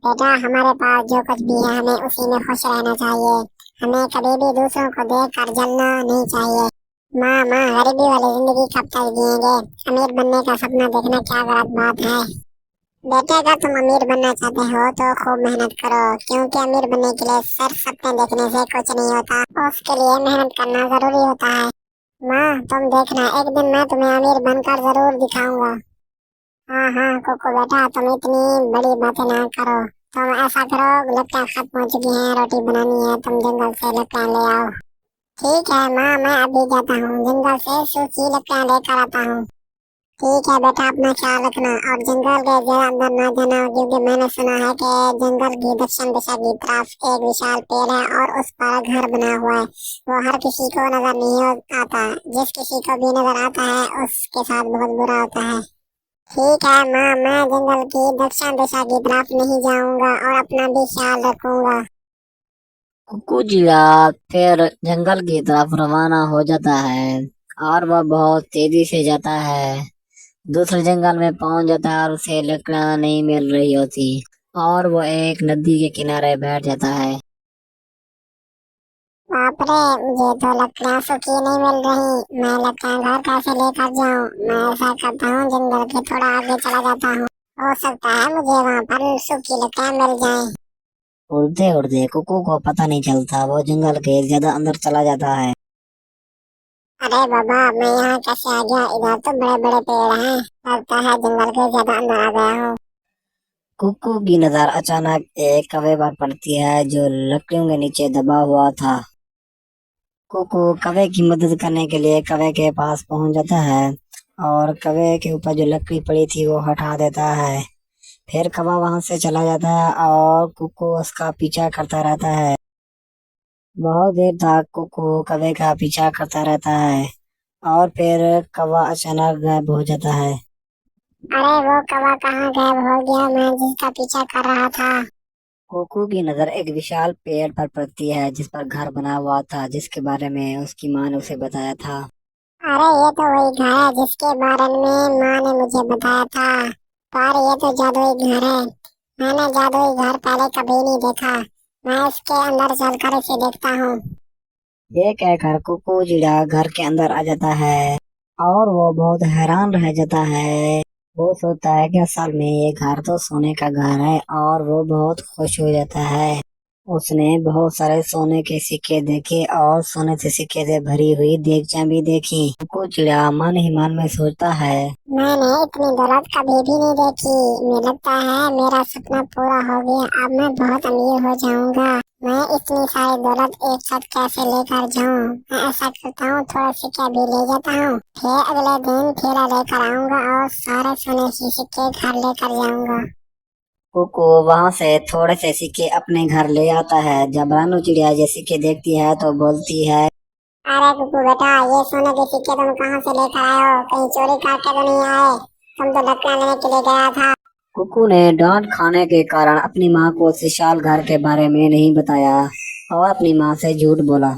बेटा, हमारे पास जो कुछ भी है हमें उसी में खुश रहना चाहिए। हमें कभी भी दूसरों को देख कर जलना नहीं चाहिए। माँ माँ, गरीबी वाली जिंदगी कब तक जिएंगे? अमीर बनने का सपना देखना क्या गलत बात है? बेटा, अगर तुम अमीर बनना चाहते हो तो खूब मेहनत करो, क्योंकि अमीर बनने के लिए सिर्फ सपने देखने से कुछ नहीं होता, उसके लिए मेहनत करना जरूरी होता है। माँ, तुम देखना, एक दिन मैं तुम्हें अमीर बनकर जरूर दिखाऊंगा। हाँ हाँ कुकू बेटा, तुम इतनी बड़ी बातें ना करो। तुम ऐसा करो, लकड़ियाँ खत्म हो चुकी हैं, रोटी बनानी है, तुम जंगल से लकड़ियाँ ले आओ। ठीक है माँ, मैं अभी जाता हूँ, जंगल से सूखी लकड़ियाँ लेकर आता हूँ। ठीक है बेटा, अपना ख्याल रखना और जंगल के ज्यादा अंदर ना जाना, क्योंकि मैंने सुना है कि जंगल की दक्षिण दिशा की तरफ एक विशाल पेड़ है और उस पर घर बना हुआ है। वो हर किसी को नजर नहीं आता, जिस किसी को भी नजर आता है उसके साथ बहुत बुरा होता है। ठीक है माँ, मैं जंगल की दक्षिण दिशा की तरफ नहीं जाऊंगा और अपना भी ख्याल रखूंगा। कुकू चिड़ा फिर जंगल की तरफ रवाना हो जाता है और वह बहुत तेजी से जाता है। दूसरे जंगल में पहुंच जाता है और उसे लकड़ियां नहीं मिल रही होती और वो एक नदी के किनारे बैठ जाता है। बाप रे, मुझे तो लकड़ियाँ सूखी नहीं मिल रही, मैं लकड़ियाँ घर कैसे लेकर जाऊँ? मैं ऐसा करता हूँ, जंगल के थोड़ा आगे चला जाता हूँ, हो सकता है मुझे वहाँ पर सूखी लकड़ियाँ मिल जाएं। उड़ते उड़ते कुकू को पता नहीं चलता, वो जंगल के ज्यादा अंदर चला जाता है। अरे बाबा, मैं यहाँ कैसे आ गया? इधर तो बड़े बड़े पेड़ हैं, लगता है जंगल के ज्यादा अंदर आ गया हूँ। कुकू की नजर अचानक एक कौवे पर पड़ती है जो लकड़ियों के नीचे दबा हुआ था। कुकू कौवे की मदद करने के लिए कौवे के पास पहुंच जाता है और कौवे के ऊपर जो लकड़ी पड़ी थी वो हटा देता है। फिर कौवा वहां से चला जाता है और कुकू उसका पीछा करता रहता है। बहुत देर तक कुकू कौवे का पीछा करता रहता है और फिर कौवा अचानक गायब हो जाता है। अरे वो कौवा कहाँ गायब हो गया, मैं जिसका पीछा कर रहा था? कुकू की नजर एक विशाल पेड़ पर पड़ती है जिस पर घर बना हुआ था, जिसके बारे में उसकी माँ ने उसे बताया था। अरे ये तो वही घर है जिसके बारे में माँ ने मुझे बताया था, पर ये तो जादुई घर है। मैंने जादुई घर पहले कभी नहीं देखा, मैं इसके अंदर चलकर इसे देखता हूँ। ये कहकर कुकू चिड़ा घर के अंदर आ जाता है और वो बहुत हैरान रह जाता है। वो सोचता है कि असल में ये घर तो सोने का घर है और वो बहुत खुश हो जाता है। उसने बहुत सारे सोने के सिक्के देखे और सोने से सिक्के से भरी हुई देगचियां भी देखी। कुकू चिड़ा मन ही मन में सोचता है। मैंने इतनी दौलत कभी भी नहीं देखी, मुझे लगता है मेरा सपना पूरा हो गया, अब मैं बहुत अमीर हो जाऊंगा। मैं इतनी सारी दौलत एक साथ कैसे लेकर जाऊं? मैं ऐसा करता हूँ, थोड़े सिक्के भी ले जाता हूँ, फिर अगले दिन थैला लेकर आऊंगा और सारे सोने के सिक्के घर लेकर जाऊंगा। कुकू वहां से थोड़े से सिक्के अपने घर ले आता है। जब रानू चिड़िया ये सिक्के देखती है तो बोलती है। अरे कुकू बेटा, ये सोने के सिक्के तुम कहाँ से लेकर आए हो? कहीं चोरी करके तो नहीं आए? तुम तो लकड़ियाँ लेने के लिए गया था। कुकू ने डांट खाने के कारण अपनी माँ को उस विशाल घर के बारे में नहीं बताया और अपनी माँ से झूठ बोला।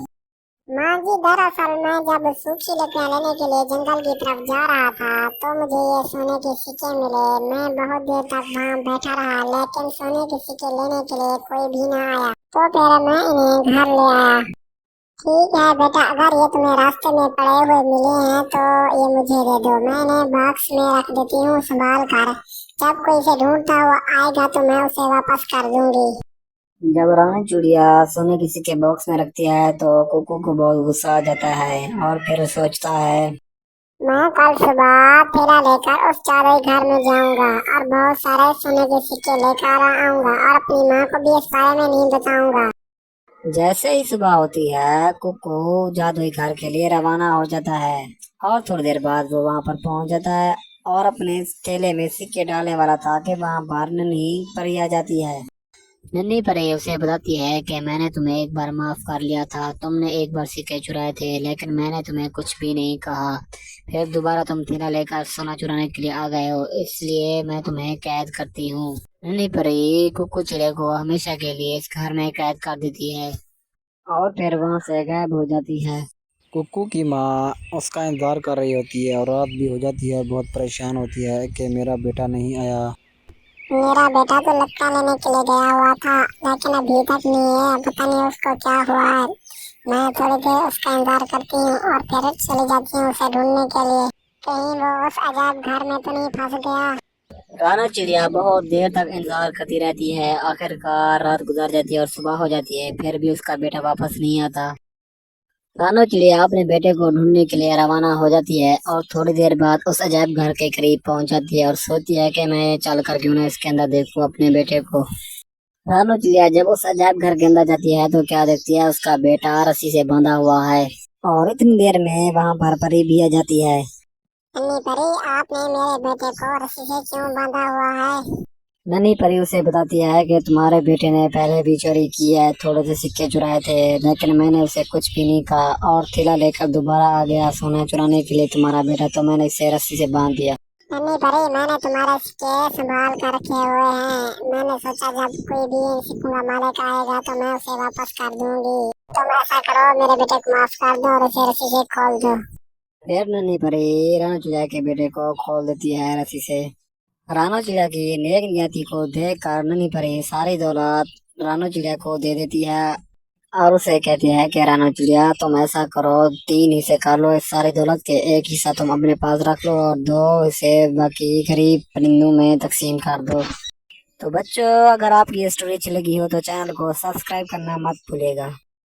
माँ जी, दरअसल मैं जब सूखी लकड़ियाँ लेने के लिए जंगल की तरफ जा रहा था तो मुझे ये सोने के सिक्के मिले। मैं बहुत देर तक वहाँ बैठा रहा, लेकिन सोने के सिक्के लेने के लिए कोई भी ना आया, तो फिर मैं इन्हें घर ले आया। ठीक है बेटा, अगर ये तुम्हें रास्ते में पड़े हुए मिले हैं तो ये मुझे दे दो, मैं इन्हें बॉक्स में रख देती हूँ संभाल कर। जब कोई इसे ढूंढता हुआ आएगा तो मैं उसे वापस कर दूंगी। जब रानी चिड़िया सोने की सिक्के बॉक्स में रखती है तो कुकू को बहुत गुस्सा आ जाता है और फिर सोचता है। मैं कल सुबह थैला लेकर उस जादुई घर में जाऊंगा और बहुत सारे सोने के सिक्के लेकर आऊंगा और अपनी माँ को भी इस बारे में नहीं बताऊंगा। जैसे ही सुबह होती है कुकू जादुई घर के लिए रवाना हो जाता है और थोड़ी देर बाद वो वहां पर पहुंच जाता है और अपने थैले में सिक्के डालने वाला था कि वहां पर नन्ही परी आ जाती है। नन्ही परी उसे बताती है कि मैंने तुम्हें एक बार माफ कर लिया था, तुमने एक बार सिक्के चुराए थे लेकिन मैंने तुम्हें कुछ भी नहीं कहा। फिर दोबारा तुम थैला लेकर सोना चुराने के लिए आ गए हो, इसलिए मैं तुम्हें कैद करती हूँ। नन्ही परी कुकू चिड़े को हमेशा के लिए इस घर में कैद कर देती है और फिर वहां से गायब हो जाती है। कुक्कू की माँ उसका इंतज़ार कर रही होती है और रात भी हो जाती है। बहुत परेशान होती है कि मेरा बेटा नहीं आया। मेरा बेटा तो लटका लेने के लिए गया हुआ था, लेकिन अभी तक नहीं है। पता नहीं उसको क्या हुआ है। मैं थोड़ी देर उसका इंतजार करती हूँ और फिर चली जाती हूँ उसे ढूंढने के लिए। कहीं वो उस अजायब घर में तो नहीं फंस गया। राना चिड़िया बहुत देर तक इंतजार करती रहती है। आखिरकार रात गुजर जाती है और सुबह हो जाती है, फिर भी उसका बेटा वापस नहीं आता। राना चिड़िया अपने बेटे को ढूंढने के लिए रवाना हो जाती है और थोड़ी देर बाद उस अजायब घर के करीब पहुंच जाती है और सोचती है कि मैं चल कर क्यों ना इसके अंदर देखूं अपने बेटे को। रानो चिड़िया जब उस अजायब घर के अंदर जाती है तो क्या देखती है, उसका बेटा रस्सी से बंधा हुआ है। और इतनी देर में वहां पर परी भी आ जाती है। नन्ही परी, आपने मेरे बेटे को रस्सी से क्यों बांधा हुआ है? नन्ही परी उसे बताती है कि तुम्हारे बेटे ने पहले भी चोरी की है, थोड़े से सिक्के चुराए थे, लेकिन मैंने उसे कुछ भी नहीं कहा और थैला लेकर दोबारा आ गया सोना चुराने के लिए तुम्हारा बेटा, तो मैंने इसे रस्सी से बांध दिया। नन्ही परी, मैंने तुम्हारे सिक्के संभाल कर रखे हुए हैं। मैंने सोचा जब कोई भी इन सिक्कों का मालिक आएगा तो मैं उसे वापस कर दूंगी। तुम ऐसा करो, मेरे बेटे को माफ कर दो और उसे रस्सी से खोल दो। फिर नन्ही परी रानो चिड़िया के बेटे को खोल देती है रस्सी से। रानो चिड़िया की नेक नियति को देख कर नन्ही परी सारी दौलत रानो चिड़िया को दे देती है और उसे कहती है कि रानो चिड़िया तुम ऐसा करो, 3 हिस्से कर लो इस सारी दौलत के, एक हिस्सा तुम अपने पास रख लो और 2 हिस्से बाकी गरीब परिंदों में तकसीम कर दो। तो बच्चों, अगर आपकी ये स्टोरी अच्छी लगी हो तो चैनल को सब्सक्राइब करना मत भूलिएगा।